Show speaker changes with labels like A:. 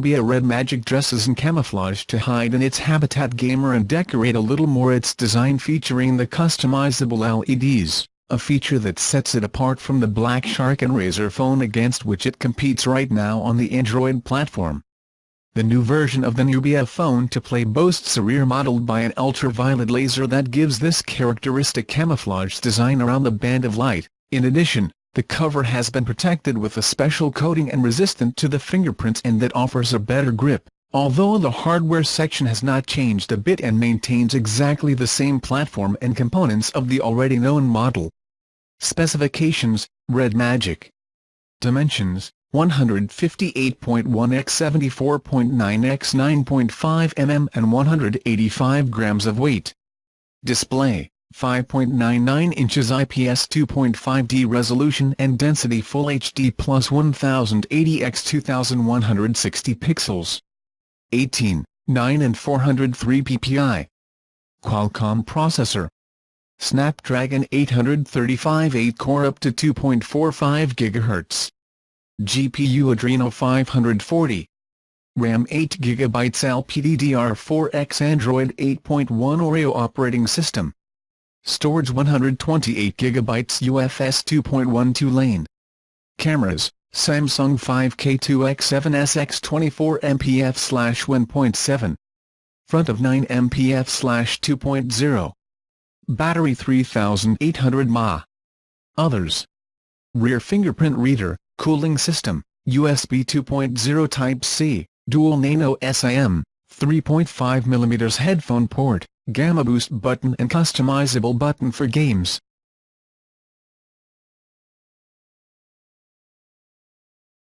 A: Nubia Red Magic dresses in camouflage to hide in its habitat gamer and decorate a little more its design, featuring the customizable LEDs, a feature that sets it apart from the Black Shark and Razer phone against which it competes right now on the Android platform. The new version of the Nubia phone to play boasts a rear modeled by an ultraviolet laser that gives this characteristic camouflage design around the band of light. In addition, the cover has been protected with a special coating and resistant to the fingerprints, and that offers a better grip, although the hardware section has not changed a bit and maintains exactly the same platform and components of the already known model. Specifications: Red Magic. Dimensions: 158.1 x 74.9 x 9.5 mm and 185 grams of weight. Display: 5.99 inches IPS 2.5D resolution and density Full HD plus 1080 x 2160 pixels. 18, 9 and 403 ppi. Qualcomm processor. Snapdragon 835 8-core up to 2.45 GHz. GPU Adreno 540. RAM 8 GB LPDDR4X Android 8.1 Oreo operating system. Storage 128 GB UFS 2.12 lane. Cameras: Samsung 5K 2x7S x 24MP/1.7. Front of 9MP/2.0. Battery 3800 mAh. Others. Rear fingerprint reader, cooling system, USB 2.0 Type-C, dual nano SIM, 3.5mm headphone port, gamma boost button and customizable button for games.